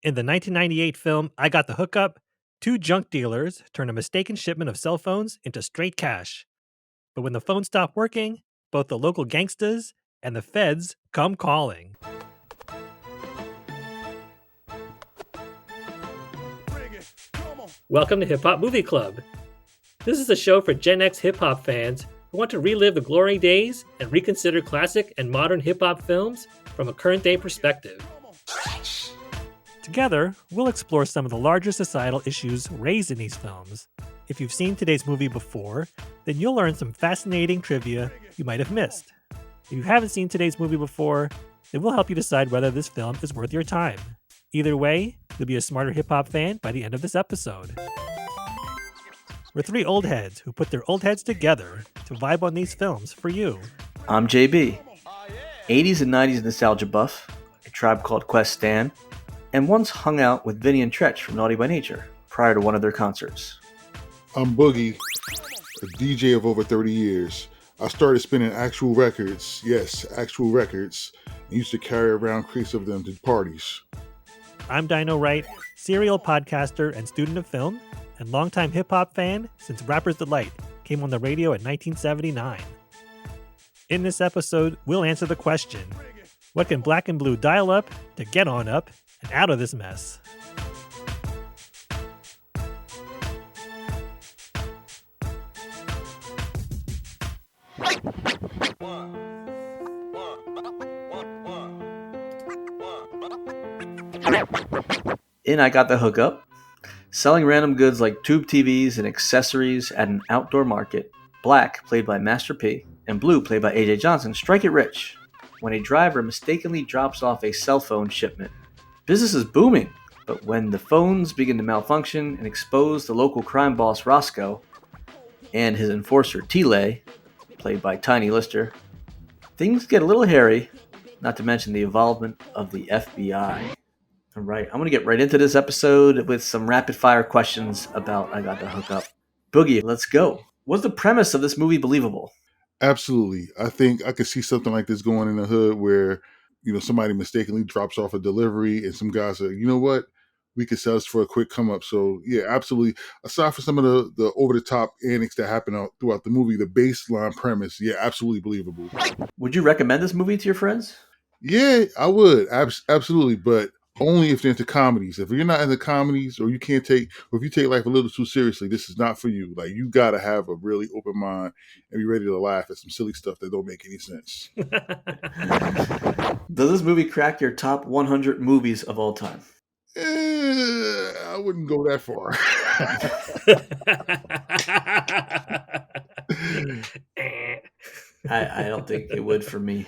In the 1998 film I Got the Hookup, two junk dealers turn a mistaken shipment of cell phones into straight cash. But when the phones stop working, both the local gangsters and the feds come calling. Welcome to Hip Hop Movie Club. This is a show for Gen X hip hop fans who want to relive the glory days and reconsider classic and modern hip hop films from a current day perspective. Together, we'll explore some of the larger societal issues raised in these films. If you've seen today's movie before, then you'll learn some fascinating trivia you might have missed. If you haven't seen today's movie before, then we'll help you decide whether this film is worth your time. Either way, you'll be a smarter hip-hop fan by the end of this episode. We're three old heads who put their old heads together to vibe on these films for you. I'm JB, 80s and 90s nostalgia buff, a Tribe Called Quest stan, and once hung out with Vinny and Tretch from Naughty by Nature prior to one of their concerts. I'm Boogie, a DJ of over 30 years. I started spinning actual records, yes, actual records, and used to carry around crates of them to parties. I'm Dino Wright, serial podcaster and student of film, and longtime hip-hop fan since Rapper's Delight came on the radio in 1979. In this episode, we'll answer the question, what can Black and Blue dial up to get on up and out of this mess? In I Got the Hookup, selling random goods like tube TVs and accessories at an outdoor market, Black, played by Master P, and Blue, played by AJ Johnson, strike it rich when a driver mistakenly drops off a cell phone shipment. Business is booming, but when the phones begin to malfunction and expose the local crime boss Roscoe and his enforcer T-Lay, played by Tiny Lister, things get a little hairy, not to mention the involvement of the FBI. All right, I'm going to get right into this episode with some rapid-fire questions about I Got the Hookup. Boogie, let's go. Was the premise of this movie believable? Absolutely. I think I could see something like this going in the hood where, somebody mistakenly drops off a delivery and some guys say, you know what, we could sell this for a quick come up. So yeah, absolutely. Aside from some of the over-the-top antics that happen throughout the movie, the baseline premise, yeah, absolutely believable. Would you recommend this movie to your friends? Yeah, I would. Absolutely. But only if they're into comedies. If you're not into comedies or if you take life a little too seriously, this is not for you. Like, you got to have a really open mind and be ready to laugh at some silly stuff that don't make any sense. Does this movie crack your top 100 movies of all time? I wouldn't go that far. I don't think it would for me.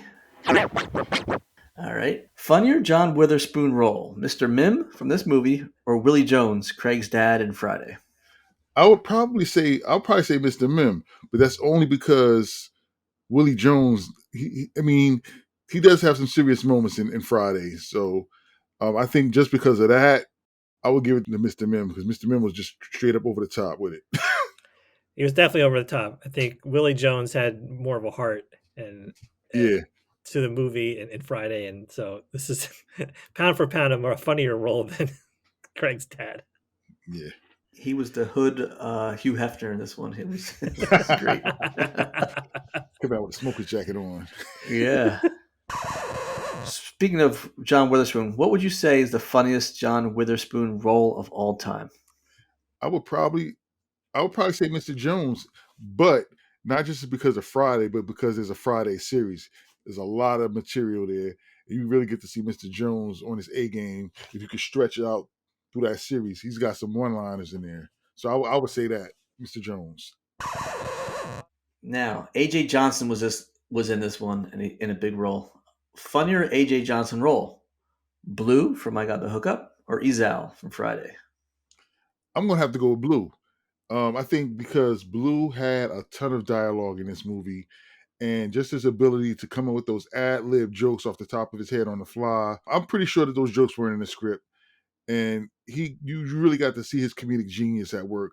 All right. Funnier John Witherspoon role, Mr. Mim from this movie or Willie Jones, Craig's dad in Friday? I'll probably say Mr. Mim, but that's only because Willie Jones, he does have some serious moments in Friday. So I think just because of that, I would give it to Mr. Mim because Mr. Mim was just straight up over the top with it. He was definitely over the top. I think Willie Jones had more of a heart and to the movie in Friday, and so this is pound for pound a more funnier role than Craig's dad. Yeah, he was the hood Hugh Hefner in this one. It was great. Come out with a smoker's jacket on. Yeah. Speaking of John Witherspoon, what would you say is the funniest John Witherspoon role of all time? I would probably say Mr. Jones, but not just because of Friday, but because there's a Friday series. There's a lot of material there. You really get to see Mr. Jones on his A game. If you could stretch it out through that series, he's got some one-liners in there. So I would say that, Mr. Jones. Now, AJ Johnson was in this one in a big role. Funnier AJ Johnson role, Blue from I Got the Hookup or Ezal from Friday? I'm going to have to go with Blue. I think because Blue had a ton of dialogue in this movie, and just his ability to come up with those ad-lib jokes off the top of his head on the fly. I'm pretty sure that those jokes weren't in the script. And you really got to see his comedic genius at work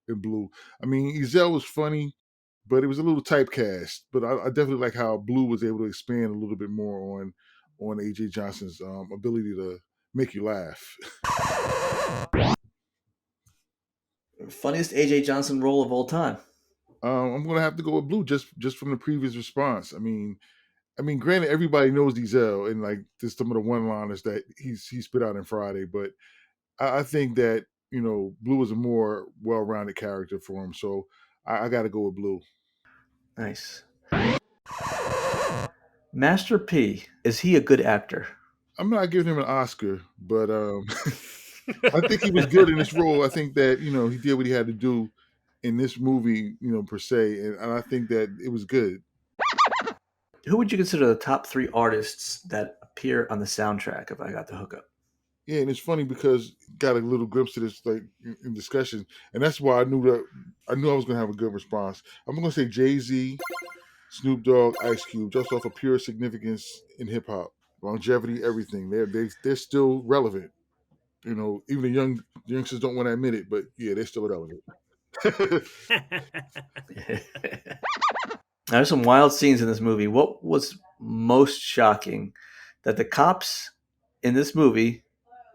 in Blue. I mean, Ezal was funny, but it was a little typecast. But I definitely like how Blue was able to expand a little bit more on AJ Johnson's ability to make you laugh. Funniest AJ Johnson role of all time. I'm gonna have to go with blue just from the previous response. I mean, granted, everybody knows Diesel and like just some of the one-liners that he spit out in Friday, but I think that Blue is a more well-rounded character for him, so I got to go with Blue. Nice. Master P, is he a good actor? I'm not giving him an Oscar, but I think he was good in this role. I think that he did what he had to do in this movie, per se, and I think that it was good. Who would you consider the top 3 artists that appear on the soundtrack of I Got the Hookup? Yeah, and it's funny because got a little glimpse of this like in discussion, and that's why I knew I was going to have a good response. I'm going to say Jay-Z, Snoop Dogg, Ice Cube, just off of pure significance in hip hop, longevity, everything. They're still relevant. Even the youngsters don't want to admit it, but yeah, they're still relevant. There's some wild scenes in this movie. What was most shocking? That the cops in this movie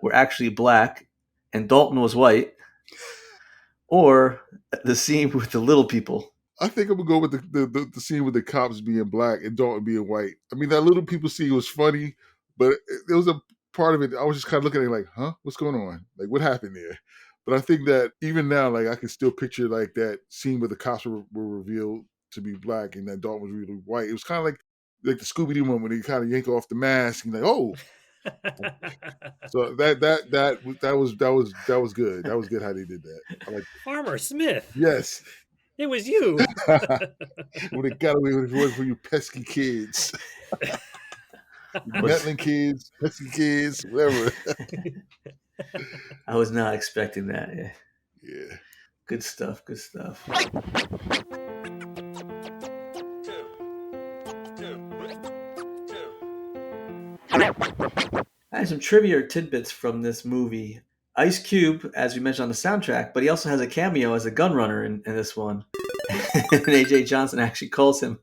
were actually black and Dalton was white, or the scene with the little people? I think I'm gonna go with the scene with the cops being black and Dalton being white. I mean, that little people scene was funny, but there was a part of it I was just kind of looking at it like, huh, what's going on? Like, what happened there? But I think that even now, like, I can still picture like that scene where the cops were revealed to be black and that Dalton was really white. It was kind of like the Scooby Doo moment when he kind of yank off the mask and like, oh, so that was good. That was good how they did that. I like Farmer Smith. yes. It was you. When it got away with it for you pesky kids. Meddling kids, pesky kids, whatever. I was not expecting that. Yeah. Yeah. Good stuff. Good stuff. I have some trivia or tidbits from this movie. Ice Cube, as we mentioned on the soundtrack, but he also has a cameo as a gun runner in this one. And AJ Johnson actually calls him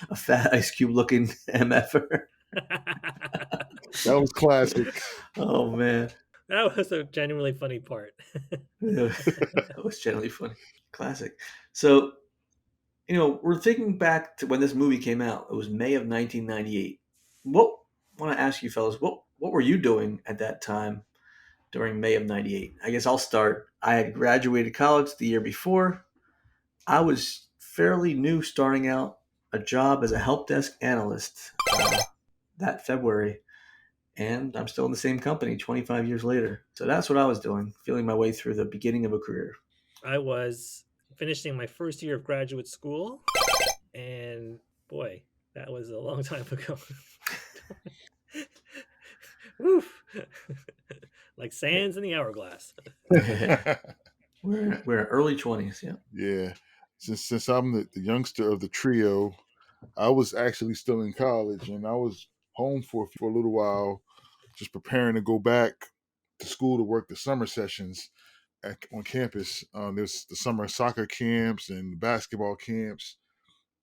a fat Ice Cube looking MFer. That was classic. Oh, man. That was a genuinely funny part. That was generally funny. Classic. So, we're thinking back to when this movie came out. It was May of 1998. What I want to ask you fellas, what were you doing at that time during May of 98? I guess I'll start. I had graduated college the year before. I was fairly new starting out a job as a help desk analyst that February. And I'm still in the same company 25 years later. So that's what I was doing, feeling my way through the beginning of a career. I was finishing my first year of graduate school, and boy, that was a long time ago. Woof. Like sands in the hourglass. We're in early 20s, yeah. Yeah. Since I'm the youngster of the trio, I was actually still in college and I was home for a little while, just preparing to go back to school to work the summer sessions on campus. There's the summer soccer camps and the basketball camps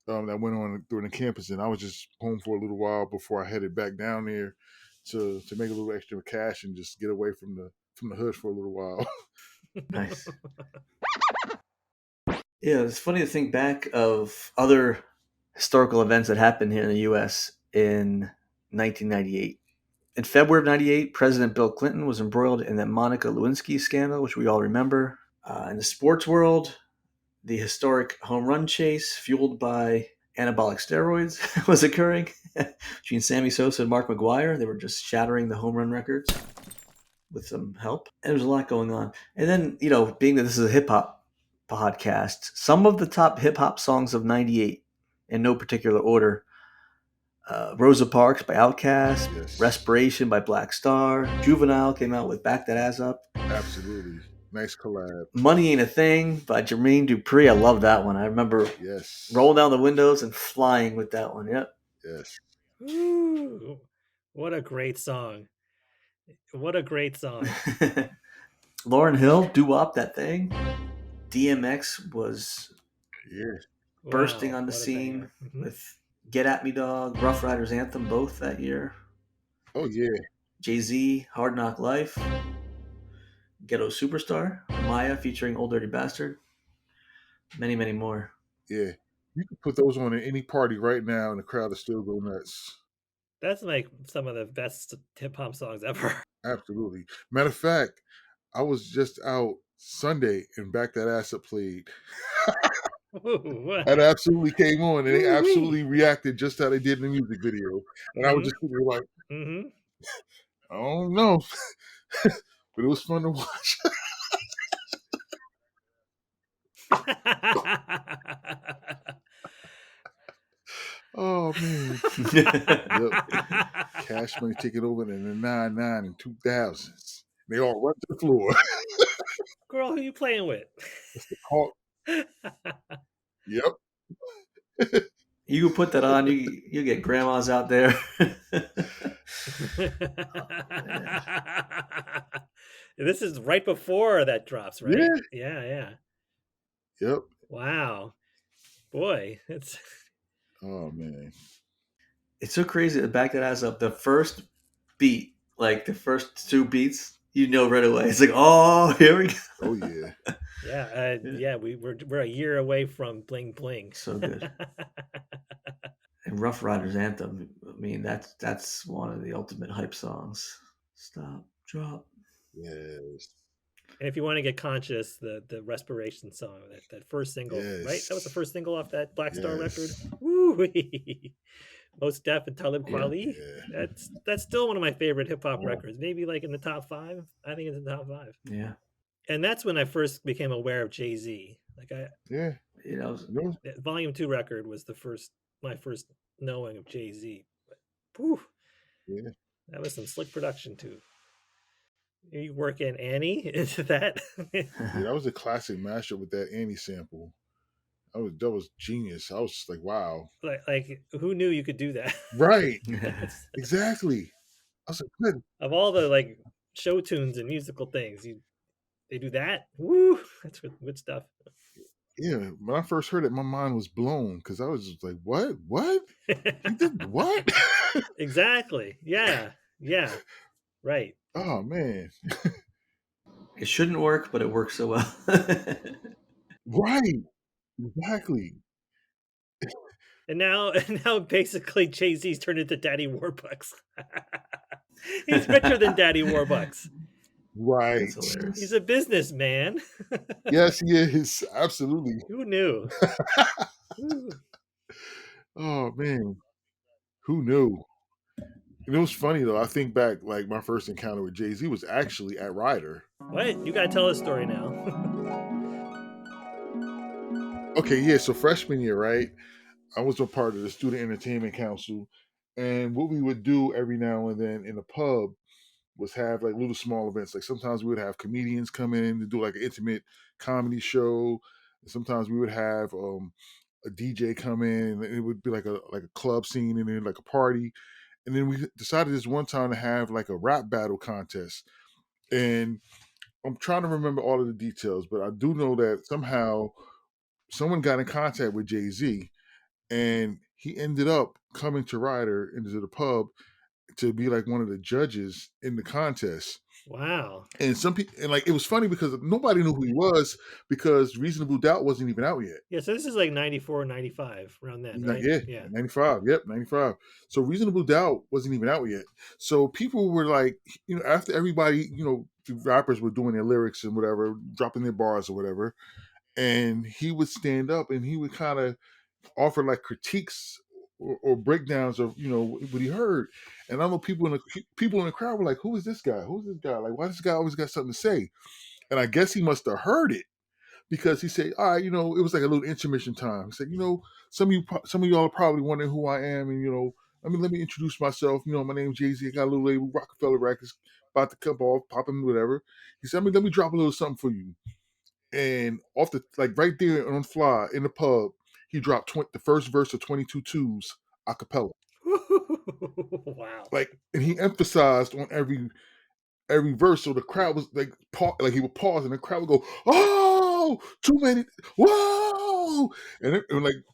that went on during the campus, and I was just home for a little while before I headed back down there to make a little extra cash and just get away from the hood for a little while. Nice. Yeah, it's funny to think back of other historical events that happened here in the U.S. in 1998. In February of 98, President Bill Clinton was embroiled in the Monica Lewinsky scandal, which we all remember. In the sports world, the historic home run chase fueled by anabolic steroids was occurring between Sammy Sosa and Mark McGwire. They were just shattering the home run records with some help. And there was a lot going on. And then, being that this is a hip hop podcast, some of the top hip hop songs of 98 in no particular order. Rosa Parks by Outkast, Yes. Respiration by Black Star, Juvenile came out with Back That Ass Up. Absolutely. Nice collab. Money Ain't a Thing by Jermaine Dupri. I love that one. I remember rolling down the windows and flying with that one. Yep. Yes. Ooh, what a great song. What a great song. Lauryn Hill, Doo Wop That Thing. DMX was bursting on the scene with Get At Me Dog, Rough Riders Anthem, both that year. Oh, yeah. Jay-Z, Hard Knock Life, Ghetto Superstar, Maya featuring Old Dirty Bastard, many, many more. Yeah. You could put those on at any party right now and the crowd will still go nuts. That's like some of the best hip hop songs ever. Absolutely. Matter of fact, I was just out Sunday and Back That Ass Up played. Ooh, That absolutely came on and they Woo-wee. absolutely reacted just how they did in the music video. And I was just sitting there like, Mm-hmm. I don't know. But it was fun to watch. Oh man. Yep. Cash Money taking over in the 99 and 2000s. They all run to the floor. Girl, who you playing with? It's the call. Yep. You could put that on. You get grandmas out there. This is right before that drops, right? Yeah. Yeah. Yep. Wow. Boy, it's Oh man. It's so crazy to back that ass up. The first beat, like the first two beats, you know right away. It's like, oh, here we go. Oh yeah. yeah. We're a year away from Bling Bling. So good. And Rough Riders Anthem. I mean, that's one of the ultimate hype songs. Stop, drop. Yes. And if you want to get conscious, the Respiration song, that first single, right? That was the first single off that Black Star record. Woo! Most Def and Talib Kweli. Yeah. That's still one of my favorite hip hop records. Maybe like in the top 5. I think it's in the top 5. Yeah. And that's when I first became aware of Jay-Z. Like Volume 2 record was my first knowing of Jay-Z. But, whew, yeah. That was some slick production too. You work in Annie into that. Yeah, that was a classic mashup with that Annie sample. That was genius. I was just like, wow. Like who knew you could do that? Right. Exactly. I was like, good. Of all the like show tunes and musical things, they do that. Woo! That's good stuff. Yeah, when I first heard it, my mind was blown because I was just like, "What? What? He did what?" Exactly. Yeah. Right. Oh man. It shouldn't work, but it works so well. Right. Exactly. And now basically Jay-Z's turned into Daddy Warbucks. He's richer than Daddy Warbucks. Right. He's a businessman. Yes, he is. Absolutely. Who knew? Oh man. Who knew? And it was funny though. I think back, like my first encounter with Jay-Z was actually at Ryder. What? You gotta tell the story now. Okay, yeah. So freshman year, right? I was a part of the Student Entertainment Council, and what we would do every now and then in the pub was have like little small events. Like sometimes we would have comedians come in to do like an intimate comedy show. Sometimes we would have a DJ come in, and it would be like a club scene and then like a party. And then we decided this one time to have like a rap battle contest. And I'm trying to remember all of the details, but I do know that somehow someone got in contact with Jay-Z and he ended up coming to Ryder into the pub to be like one of the judges in the contest. Wow. And some people, and like, it was funny because nobody knew who he was because Reasonable Doubt wasn't even out yet. Yeah, so this is like 94, 95, around then, right? Yeah, 95. Yep, 95. So Reasonable Doubt wasn't even out yet. So people were like, after everybody, the rappers were doing their lyrics and whatever, dropping their bars or whatever, and he would stand up and he would kind of offer like critiques or breakdowns of what he heard. And I know people in the crowd were like, "Who is this guy? Who's this guy? Like, why does this guy always got something to say?" And I guess he must have heard it because he said, "All right, it was like a little intermission time." He said, some of y'all are probably wondering who I am, and let me introduce myself. My name's Jay-Z. I got a little label, Rockefeller Records, about to come off, popping, whatever. He said, let me drop a little something for you." And off the right there on the fly in the pub, he dropped the first verse of 22 Twos a cappella. Wow. And he emphasized on every verse, so the crowd was like he would pause and the crowd would go, "Oh, too many, whoa!" And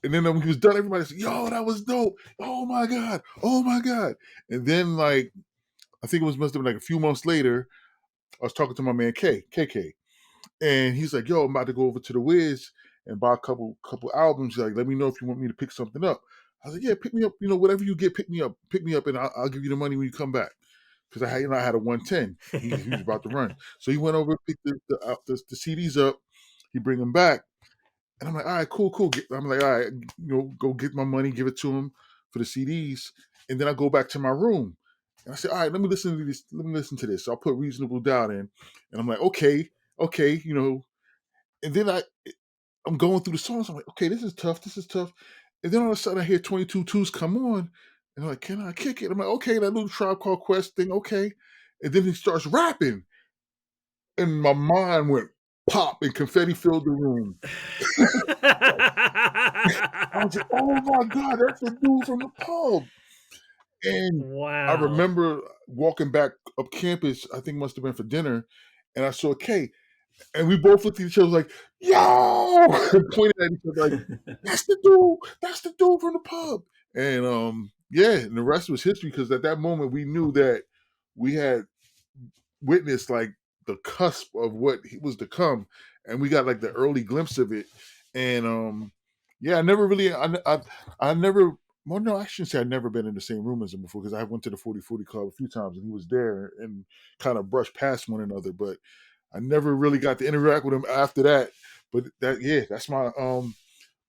then when he was done, everybody said, "Yo, that was dope! Oh my god!" And then I think it must have been like a few months later. I was talking to my man KK, and he's like, "Yo, I'm about to go over to the Wiz and buy a couple albums. Like, let me know if you want me to pick something up." I was like, "Yeah, pick me up. Whatever you get, pick me up, and I'll give you the money when you come back." Because I had a 110. He was about to run, so he went over, picked the CDs up. He bring them back, and I'm like, "All right, cool." I'm like, "All right, go get my money, give it to him for the CDs," and then I go back to my room. And I said, "All right, let me listen to this. Let me listen to this." So I'll put Reasonable Doubt in, and I'm like, okay. And then I'm going through the songs. I'm like, okay, this is tough. And then all of a sudden I hear 22 Twos come on. And I'm like, can I kick it? I'm like, okay, that little Tribe Called Quest thing, okay. And then he starts rapping. And my mind went pop and confetti filled the room. I was like, oh my God, that's the dude from the pub. And I Wow. remember walking back up campus, I think it must have been for dinner, and I saw Kay. And we both looked at each other like, yo, and pointed at each other like, that's the dude from the pub. And yeah, and the rest was history because at that moment we knew that we had witnessed like the cusp of what was to come, and we got like the early glimpse of it. And yeah, I never really, I never. Well, no, I shouldn't say I've never been in the same room as him before because I went to the 40/40 Club a few times and he was there and kind of brushed past one another. But I never really got to interact with him after that. But that's my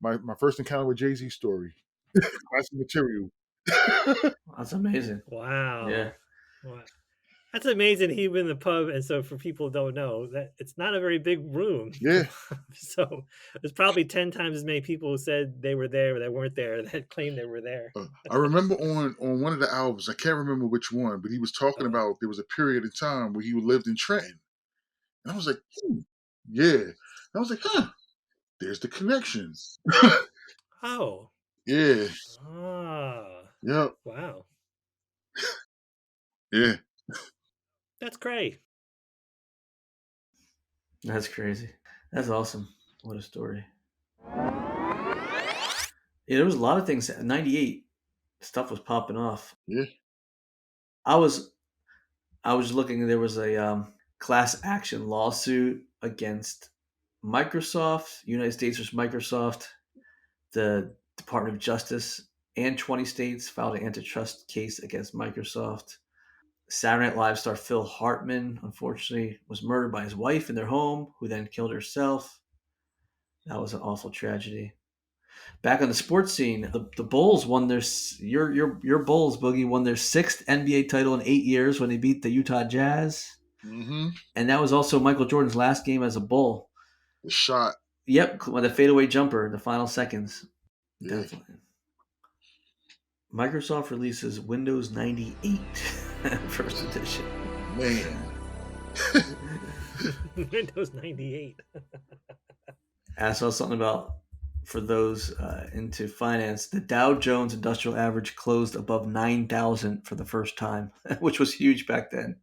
my first encounter with Jay-Z story. Classic material. That's amazing. Wow. Yeah. Wow. That's amazing. He was in the pub, and so for people who don't know, that it's not a very big room. Yeah. So there's probably 10 times as many people who said they were there that weren't there that claimed they were there. I remember on one of the albums, I can't remember which one, but he was talking Uh-oh. about there was a period in time where he lived in Trenton. And I was like, yeah. And I was like, huh, there's the connections. Oh. Yeah. Ah. Yep. Wow. Yeah. That's great. That's crazy. That's awesome. What a story. Yeah, there was a lot of things. 98 stuff was popping off. Yeah. I was I was looking. There was a class action lawsuit against Microsoft, United States versus Microsoft. The Department of Justice and 20 states filed an antitrust case against Microsoft. Saturday Night Live star Phil Hartman, unfortunately, was murdered by his wife in their home, who then killed herself. That was an awful tragedy. Back on the sports scene, the Bulls won their your Bulls Boogie won their sixth NBA title in 8 years when they beat the Utah Jazz, Mm-hmm. and that was also Michael Jordan's last game as a Bull. The shot. Yep, with a fadeaway jumper in the final seconds. Yeah. Definitely. Microsoft releases Windows 98 first edition. Man. Windows 98. I saw something about for those into finance, the Dow Jones Industrial Average closed above 9,000 for the first time, which was huge back then.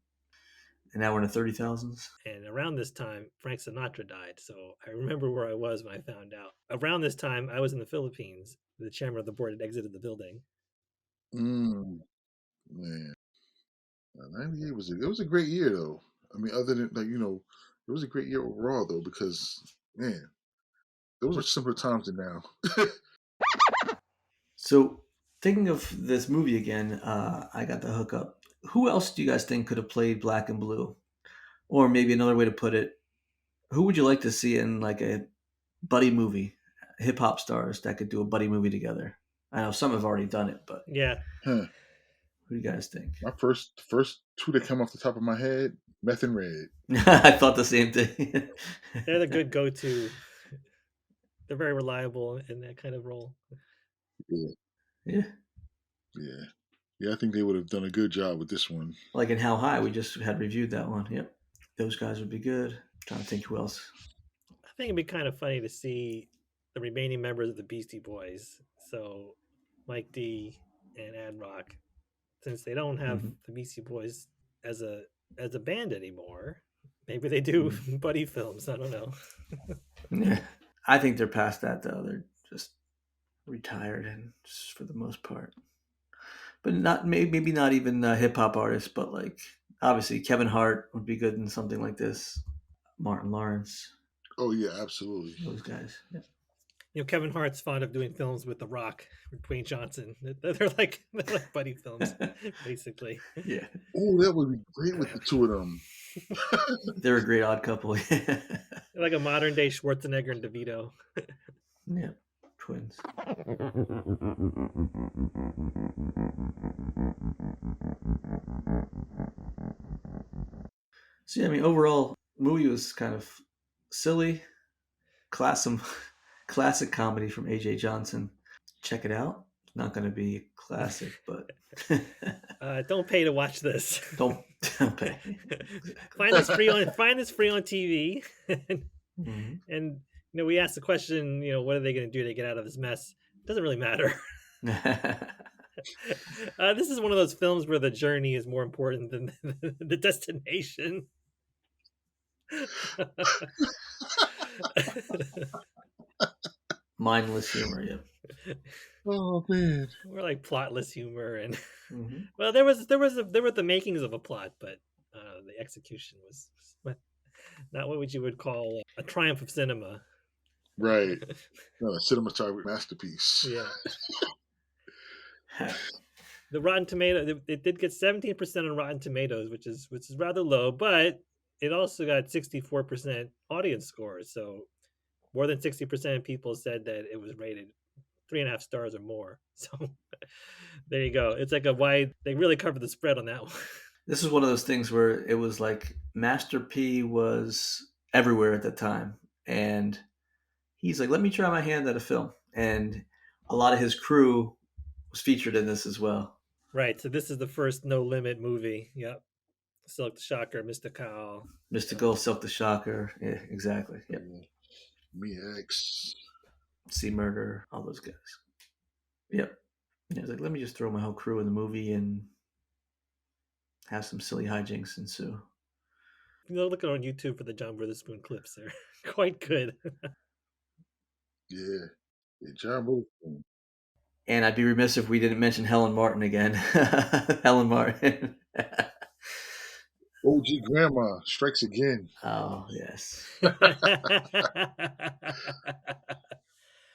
And now we're in the 30,000s. And around this time, Frank Sinatra died. So I remember where I was when I found out. Around this time, I was in the Philippines. The chairman of the board had exited the building. Man. 98 was a great year though. I mean, other than like, it was a great year overall though, because man, those are simpler times than now. So, thinking of this movie again, I got the hookup. Who else do you guys think could have played Black and Blue? Or maybe another way to put it, who would you like to see in like a buddy movie? Hip hop stars that could do a buddy movie together. I know some have already done it, but Yeah. Huh. who do you guys think? My first two that come off the top of my head, Meth and Red. I thought the same thing. They're the good go to. They're very reliable in that kind of role. Yeah. Yeah. Yeah. Yeah, I think they would have done a good job with this one. Like in How High, we just had reviewed that one. Yep. Those guys would be good. Trying to think who else. I think it'd be kind of funny to see the remaining members of the Beastie Boys. So Mike D and Ad Rock, since they don't have Mhm. the Beastie Boys as a band anymore, maybe they do buddy films. I don't know. Yeah. I think they're past that though. They're just retired and just for the most part. but maybe not even hip hop artists, but like obviously Kevin Hart would be good in something like this. Martin Lawrence, Oh yeah, absolutely. those guys. Yeah. Kevin Hart's fond of doing films with The Rock, with Dwayne Johnson. They're like buddy films, basically. Yeah, Oh, that would be great with the two of them. they're a great odd couple. Like a modern day Schwarzenegger and DeVito. Yeah, twins. So yeah, I mean, overall, the movie was kind of silly, some classic comedy from A.J. Johnson. Check it out. It's not going to be a classic, but Don't pay to watch this. don't pay. Find this free on TV. Mm-hmm. And we asked the question, what are they going to do to get out of this mess? It doesn't really matter. This is one of those films where the journey is more important than the destination. Mindless humor, yeah. Oh man, More like plotless humor, and Mm-hmm. well, there were the makings of a plot, but the execution was not what you would call a triumph of cinema. right? No, a cinematographic masterpiece. Yeah. The Rotten Tomato, it did get 17% on Rotten Tomatoes, which is rather low, but it also got 64% audience scores. So more than 60% of people said that it was rated 3.5 stars or more. So there you go. It's like they really covered the spread on that one. This is one of those things where it was like Master P was everywhere at the time, and he's like, "Let me try my hand at a film," and a lot of his crew was featured in this as well. Right. So this is the first No Limit movie. Yep. Silk the Shocker, Mr. Kyle, Mystical, Silk the Shocker, yeah, exactly. Yep. Me X, C Murder, all those guys. Yep. Yeah, he's like, let me just throw my whole crew in the movie and have some silly hijinks ensue. Look on YouTube for the John Witherspoon clips. They're quite good. yeah, John Witherspoon. And I'd be remiss if we didn't mention Helen Martin again. Helen Martin. OG Grandma strikes again. Oh, yes.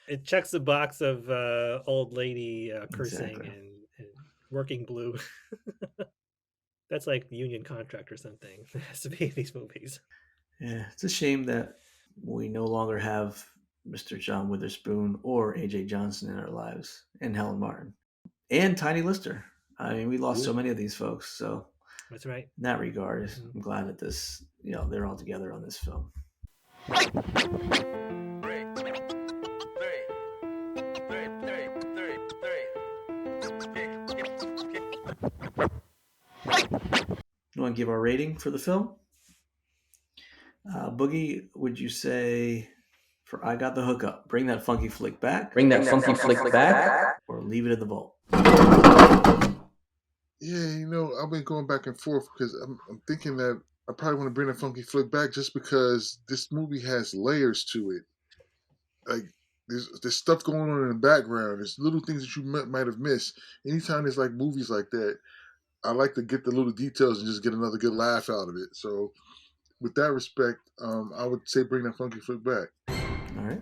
It checks the box of old lady cursing Exactly. and working blue. That's like union contract or something. It has to be in these movies. Yeah, it's a shame that we no longer have Mr. John Witherspoon or AJ Johnson in our lives, and Helen Martin, and Tiny Lister. I mean, we lost so many of these folks. So That's right. in that regard, I'm glad that this, they're all together on this film. You want to give our rating for the film? Boogie, would you say for I Got the Hookup, bring that funky flick back? Bring that funky flick back? Or leave it in the vault? Yeah, I've been going back and forth because I'm thinking that I probably want to bring the funky flick back just because this movie has layers to it. Like there's stuff going on in the background. There's little things that you might have missed. Anytime there's like movies like that, I like to get the little details and just get another good laugh out of it. So with that respect, I would say bring that funky flick back. All right.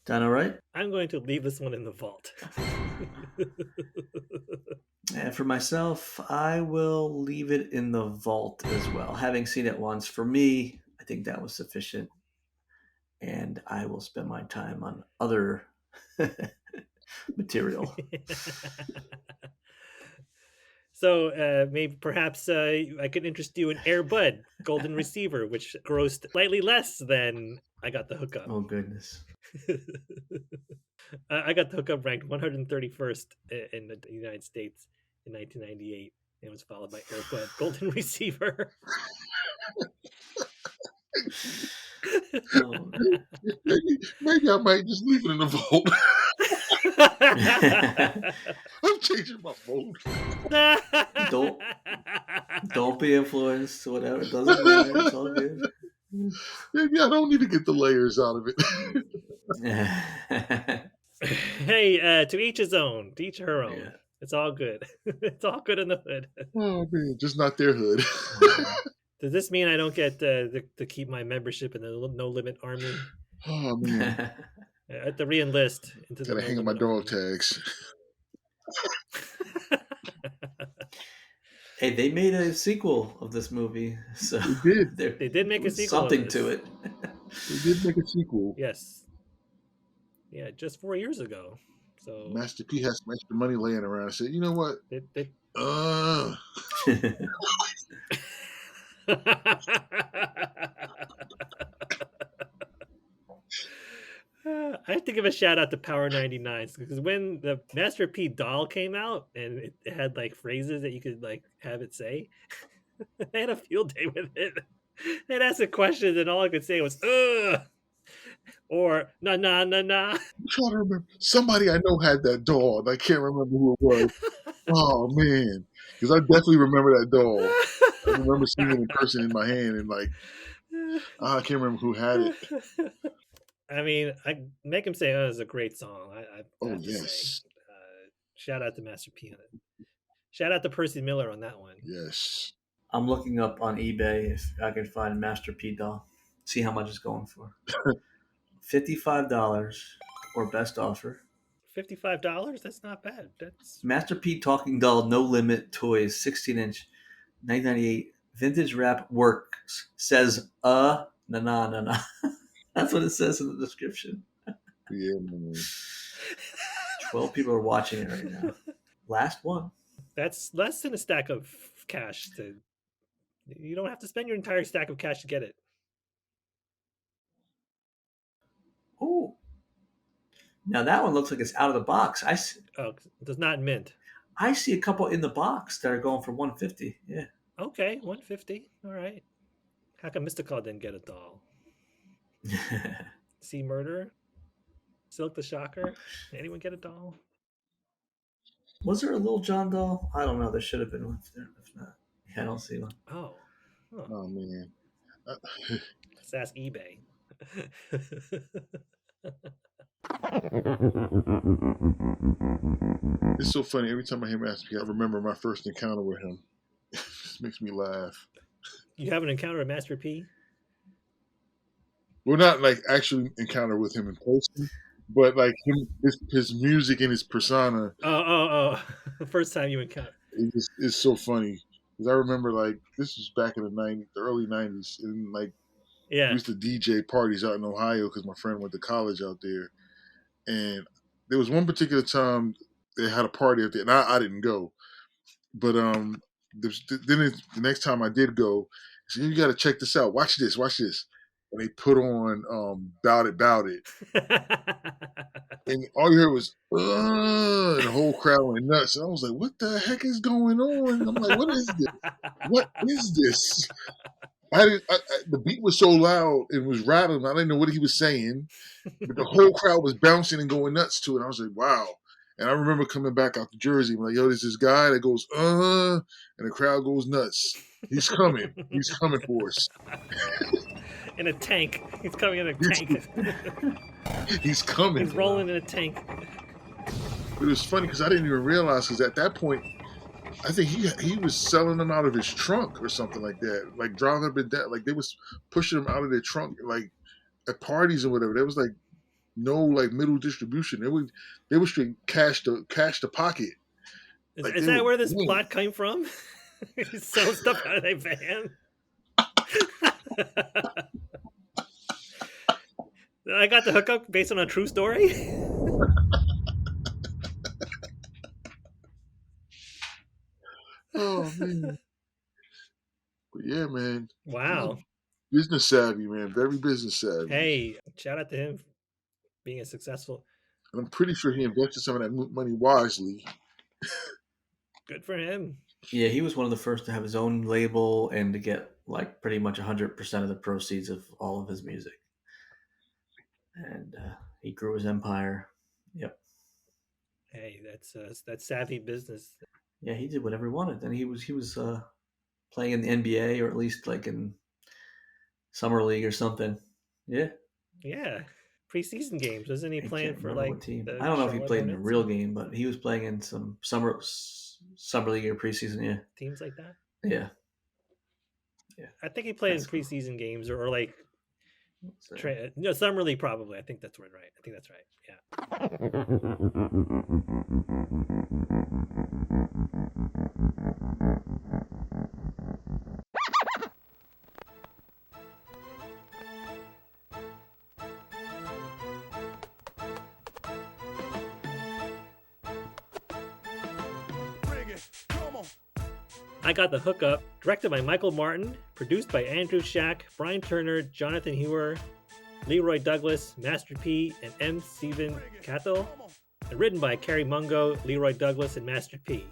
Done all right? I'm going to leave this one in the vault. And for myself, I will leave it in the vault as well. Having seen it once, for me, I think that was sufficient. And I will spend my time on other material. So maybe perhaps I could interest you in Air Bud, Golden Receiver, which grossed slightly less than I Got the Hookup. Oh, goodness. I Got the Hookup ranked 131st in the United States in 1998. It was followed by Air Bud, Golden Receiver. Oh. Maybe I might just leave it in the vote. I'm changing my vote. Don't be influenced. Whatever, it doesn't matter. It's all good. Maybe I don't need to get the layers out of it. Hey, to each his own, to each her own. Yeah. It's all good. It's all good in the hood. Oh man, just not their hood. Does this mean I don't get to keep my membership in the No Limit Army? Oh man, I have to re-enlist into the gotta No hang up my Limit dog Army. tags. Hey, they made a sequel of this movie, so They did. there They did make a was sequel of something this. to it. They did make a sequel. Yes. Yeah, just 4 years ago. So Master P has some extra money laying around. I said, you know what? they I have to give a shout out to Power 99 because when the Master P doll came out and it had like phrases that you could like have it say, they had a field day with it. They'd ask it questions and all I could say was ugh or nah nah nah nah. I'm trying to remember. Somebody I know had that doll. I can't remember who it was. Oh man, because I definitely remember that doll. I remember seeing it in person in my hand, and like I can't remember who had it. I mean, I make him say, "Oh, it's a great song." I Oh have to say, yes, shout out to Master P on it. Shout out to Percy Miller on that one. yes. I'm looking up on eBay if I can find Master P doll. See how much it's going for. $55 or best offer. $55. That's not bad. That's Master P talking doll, no limit toys, 16-inch, 1998. Vintage wrap works. Says na na na na. That's what it says in the description. Yeah, man. 12 people are watching it right now. Last one. that's less than a stack of cash. You don't have to spend your entire stack of cash to get it. Oh, now that one looks like it's out of the box. Oh, it does not mint. I see a couple in the box that are going for 150. Yeah. Okay, 150. All right. How come Mystical didn't get a doll? Sea Murder? Silk the Shocker? Anyone get a doll? Was there a Little John doll? I don't know. There should have been one. If not, yeah, I don't see one. Oh. Huh. Oh man. Let's ask eBay. It's so funny. Every time I hear Master P, I remember my first encounter with him. It just makes me laugh. You haven't encountered a Master P? Well, not like actually encounter with him in person, but like his music and his persona Oh. The first time you encountered. is so funny. Because I remember like this was back in the early '90s, and like we Yeah. used to DJ parties out in Ohio because my friend went to college out there, and there was one particular time they had a party out there, and I didn't go, but the next time I did go, he said, "You got to check this out. Watch this," and they put on "Bout It," and all you heard was and the whole crowd went nuts, and I was like, "What the heck is going on?" And I'm like, "What is this? What is this?" The beat was so loud, it was rattling. I didn't know what he was saying, but the whole crowd was bouncing and going nuts to it. I was like, wow. And I remember coming back out to Jersey, I'm like, yo, there's this guy that goes, and the crowd goes nuts. He's coming. He's coming for us. In a tank. He's coming in a tank. He's coming. He's rolling in a tank. But it was funny because I didn't even realize, because at that point, I think he was selling them out of his trunk or something like that. Like driving up in that, like they was pushing them out of their trunk, like at parties or whatever. There was like no like middle distribution. They were straight cash to pocket. Like Is that where this plot came from? He's selling stuff out of their van. I got the hookup based on a true story. Oh man. But yeah, man. Wow. Business savvy, man. Very business savvy. Hey, shout out to him for being a successful. And I'm pretty sure he invested some of that money wisely. Good for him. Yeah, he was one of the first to have his own label and to get like pretty much 100% of the proceeds of all of his music. And he grew his empire. Yep. Hey, that's savvy business. Yeah, he did whatever he wanted. And he was playing in the NBA or at least like in summer league or something. Yeah. Yeah. preseason games. Wasn't he I playing can't for remember like what team. the I don't know if he Charlotte played in a Hornets real or game, but he was playing in some summer league or preseason. Yeah, teams like that? yeah. I think he played in That's cool. preseason games or like So, no, summer league probably. I think that's right. I think that's right. Yeah. I Got the Hookup, directed by Michael Martin, produced by Andrew Shack, Brian Turner, Jonathan Hewer, Leroy Douglas, Master P, and M. Stephen Cathell, and written by Carrie Mungo, Leroy Douglas, and Master P.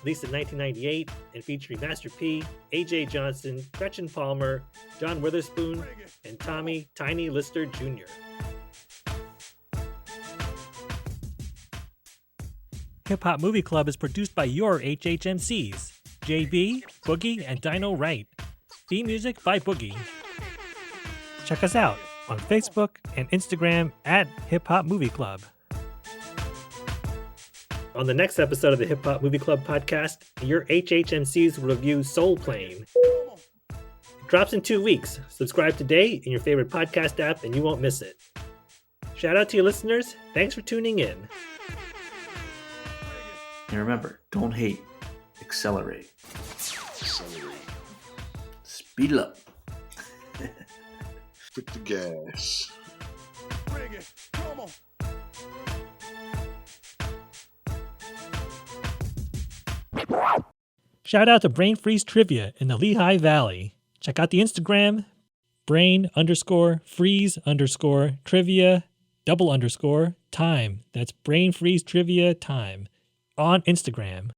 Released in 1998 and featuring Master P, A.J. Johnson, Gretchen Palmer, John Witherspoon, and Tommy Tiny Lister Jr. Hip Hop Movie Club is produced by your HHMCs, JB, Boogie, and Dino Wright. Theme music by Boogie. Check us out on Facebook and Instagram at Hip Hop Movie Club. On the next episode of the Hip Hop Movie Club podcast, your HHMCs will review Soul Plane. It drops in 2 weeks. Subscribe today in your favorite podcast app and you won't miss it. Shout out to you listeners. Thanks for tuning in. and remember, don't hate, accelerate. Speed it up. Hit the gas. Bring it. Come on. Shout out to Brain Freeze Trivia in the Lehigh Valley. Check out the Instagram, brain_freeze_trivia_time. That's Brain Freeze Trivia time on Instagram.